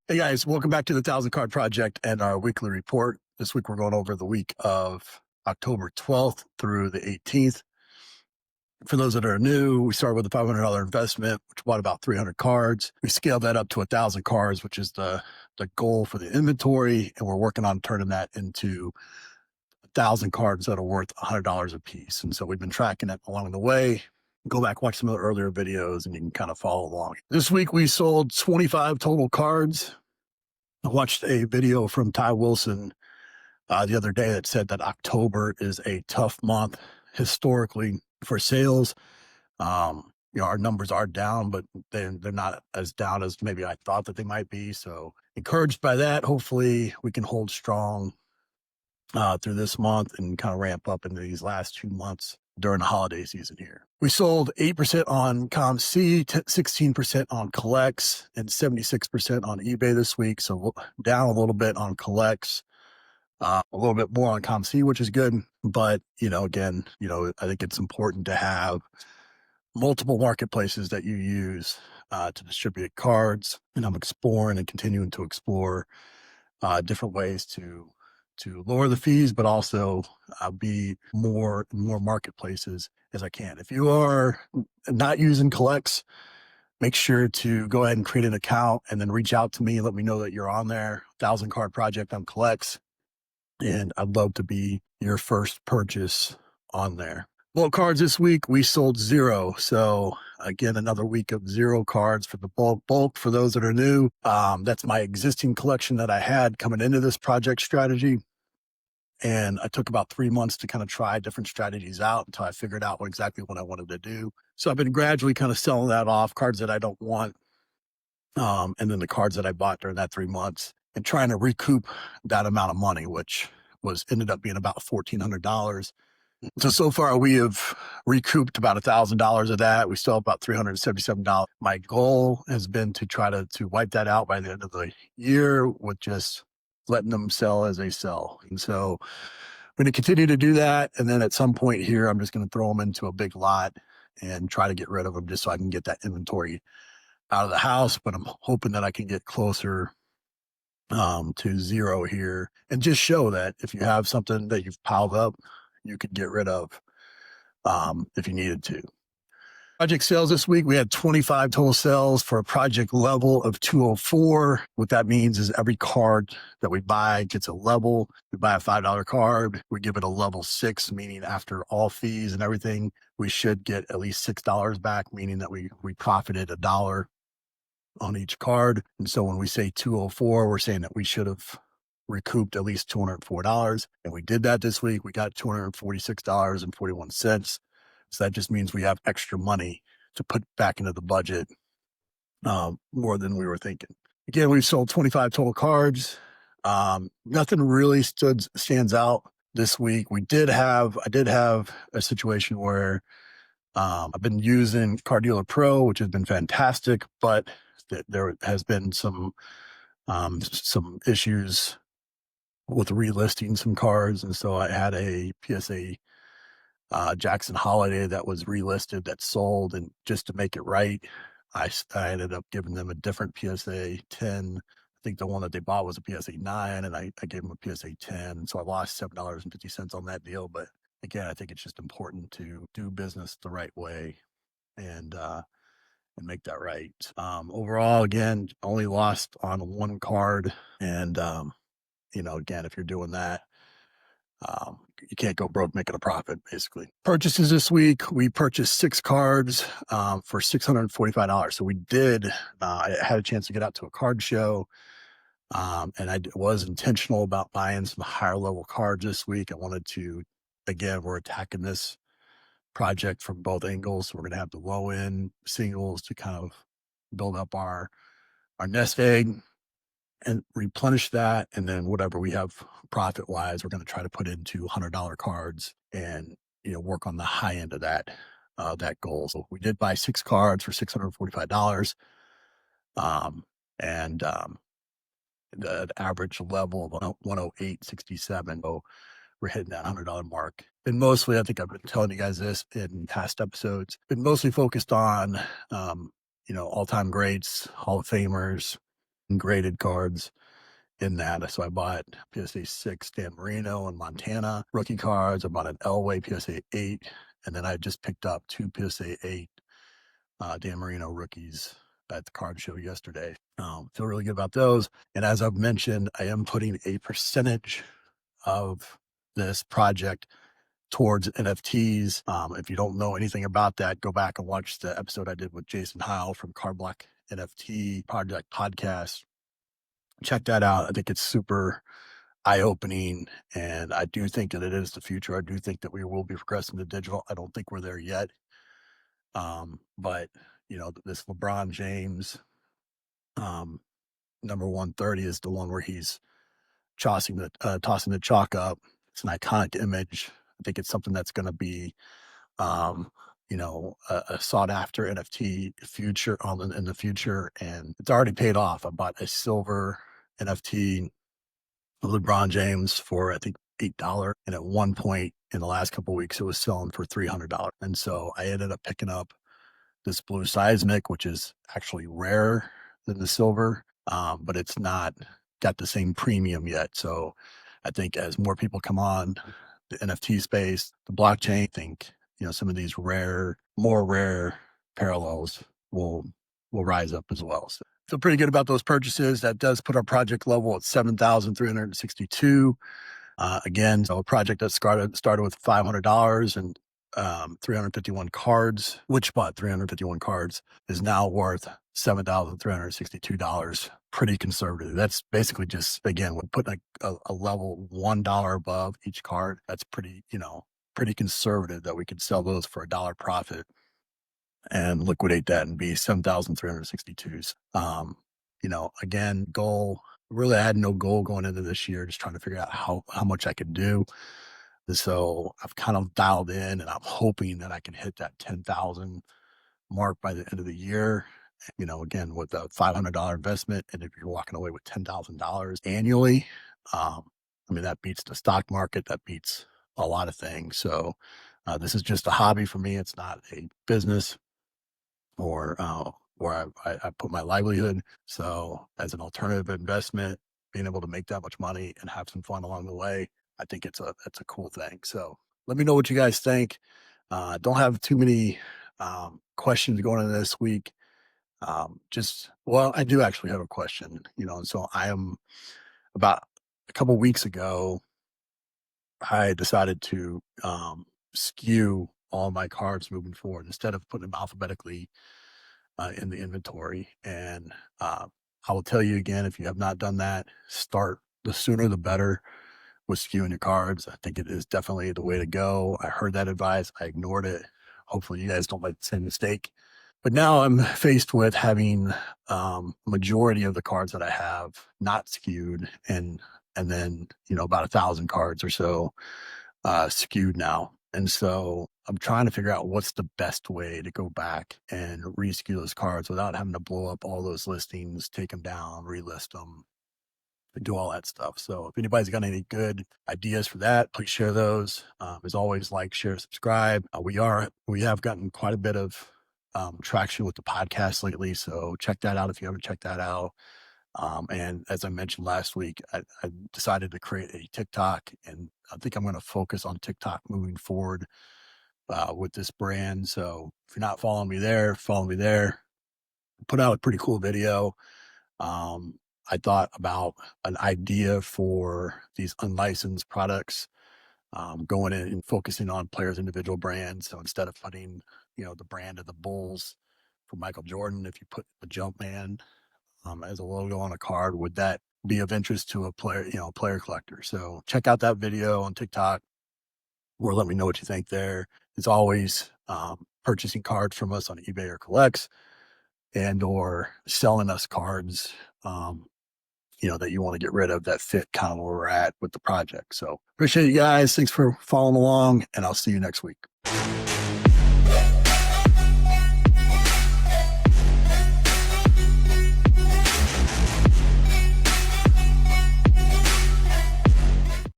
Hey guys, welcome back to the 1,000 Card Project and our weekly report. This week we're going over the week of October 12th through the 18th. For those that are new, we started with a $500 investment, which bought about 300 cards. We scaled that up to 1,000 cards, which is the goal for the inventory, and we're working on turning that into 1,000 cards that are worth $100 a piece. And so we've been tracking it along the way. Go back, watch some of the earlier videos, and you can kind of follow along. This week we sold 25 total cards. I watched a video from Ty Wilson the other day that said that October is a tough month historically for sales. Our numbers are down, but they're not as down as maybe I thought that they might be. So encouraged by that. Hopefully we can hold strong through this month and kind of ramp up into these last 2 months during the holiday season here. We sold 8% on CommC, 16% on CollX, and 76% on eBay this week. So down a little bit on CollX, a little bit more on CommC, which is good. But, again, I think it's important to have multiple marketplaces that you use to distribute cards. And I'm exploring and continuing to explore different ways to lower the fees, but also be more and more marketplaces as I can. If you are not using CollX, make sure to go ahead and create an account and then reach out to me and let me know that you're on there. 1,000 Card Project on CollX. And I'd love to be your first purchase on there. Bulk cards this week, we sold 0. So again, another week of 0 cards for the bulk. For those that are new, that's my existing collection that I had coming into this project strategy. And I took about 3 months to kind of try different strategies out until I figured out exactly what I wanted to do. So I've been gradually kind of selling that off, cards that I don't want, and then the cards that I bought during that 3 months, and trying to recoup that amount of money, which ended up being about $1,400. So far we have recouped about $1,000 of that. We still have about $377. My goal has been to try to wipe that out by the end of the year with just letting them sell as they sell. And so I'm going to continue to do that. And then at some point here, I'm just going to throw them into a big lot and try to get rid of them just so I can get that inventory out of the house. But I'm hoping that I can get closer to 0 here and just show that if you have something that you've piled up, you could get rid of if you needed to. Project sales this week, we had 25 total sales for a project level of 204. What that means is every card that we buy gets a level. We buy a $5 card, we give it a level 6, meaning after all fees and everything, we should get at least $6 back, meaning that we profited $1 on each card. And so when we say 204, we're saying that we should have recouped at least $204. And we did that this week. We got $246.41. So that just means we have extra money to put back into the budget, more than we were thinking. Again, we've sold 25 total cards. Nothing really stands out this week. I did have a situation where I've been using Card Dealer Pro, which has been fantastic, but there has been some issues with relisting some cards. And so I had a PSA Jackson Holiday that was relisted, that sold, and just to make it right, I ended up giving them a different PSA 10. I think the one that they bought was a PSA 9, and I gave them a PSA 10. And so I lost $7.50 on that deal. But again, I think it's just important to do business the right way and make that right. Overall, again, only lost on 1 card. And, again, if you're doing that, you can't go broke making a profit, basically. Purchases this week, we purchased 6 cards for $645. So I had a chance to get out to a card show, and I was intentional about buying some higher level cards this week. I wanted to, again, we're attacking this project from both angles. So we're going to have the low end singles to kind of build up our nest egg and replenish that. And then whatever we have profit wise, we're going to try to put into $100 cards and, work on the high end of that goal. So we did buy 6 cards for $645. And the average level of 108.67. So we're hitting that $100 mark. And mostly, I think I've been telling you guys this in past episodes, been mostly focused on, all-time greats, Hall of Famers, and graded cards in that. So I bought PSA 6 Dan Marino and Montana rookie cards. I bought an Elway PSA 8, and then I just picked up 2 PSA 8 Dan Marino rookies at the card show yesterday. Feel really good about those. And as I've mentioned, I am putting a percentage of this project towards NFTs. If you don't know anything about that, go back and watch the episode I did with Jason Howell from Card Block NFT Project Podcast. Check that out. I think it's super eye-opening, and I do think that it is the future. I do think that we will be progressing to digital. I don't think we're there yet. But this LeBron James number 130 is the one where he's tossing the chalk up. It's an iconic image. I think it's something that's going to be a sought after NFT future in the future, and it's already paid off. I bought a silver NFT of LeBron James for I think $8, and at one point in the last couple of weeks it was selling for $300, and so I ended up picking up this blue seismic, which is actually rarer than the silver, but it's not got the same premium yet. So I think as more people come on the NFT space, the blockchain, I think some of these more rare parallels will rise up as well. So feel pretty good about those purchases. That does put our project level at 7,362. Again, so a project that started with $500 and 351 cards, which bought 351 cards, is now worth $7,362. Pretty conservative. That's basically just, again, we're putting a level $1 above each card. That's pretty conservative that we could sell those for $1 profit and liquidate that and be 7,362s. Again, goal, really I had no goal going into this year, just trying to figure out how much I could do. And so I've kind of dialed in, and I'm hoping that I can hit that 10,000 mark by the end of the year. Again, with a $500 investment, and if you're walking away with $10,000 annually, that beats the stock market. That beats a lot of things. So this is just a hobby for me. It's not a business or where I put my livelihood. So as an alternative investment, being able to make that much money and have some fun along the way, I think it's a cool thing. So let me know what you guys think. Don't have too many questions going into this week. I do actually have a question, so I am about a couple weeks ago, I decided to skew all my cards moving forward instead of putting them alphabetically in the inventory. And I will tell you again, if you have not done that, start the sooner the better with skewing your cards. I think it is definitely the way to go. I heard that advice. I ignored it. Hopefully you guys don't make the same mistake. But now I'm faced with having majority of the cards that I have not skewed, and then about 1,000 cards or so skewed now. And so I'm trying to figure out what's the best way to go back and reskew those cards without having to blow up all those listings, take them down, relist them, do all that stuff. So if anybody's got any good ideas for that, please share those. As always, like, share, subscribe. We have gotten quite a bit of traction with the podcast lately, so check that out if you haven't checked that out. And as I mentioned last week, I decided to create a TikTok, and I think I'm going to focus on TikTok moving forward with this brand. So if you're not following me there, follow me there. Put out a pretty cool video. I thought about an idea for these unlicensed products, going in and focusing on players' individual brands. So instead of putting, the brand of the Bulls for Michael Jordan, if you put the Jumpman as a logo on a card, would that be of interest to a player collector? So check out that video on TikTok, or let me know what you think there. As always, purchasing cards from us on eBay or CollX, and or selling us cards that you want to get rid of that fit kind of where we're at with the project. So appreciate you guys. Thanks for following along, and I'll see you next week.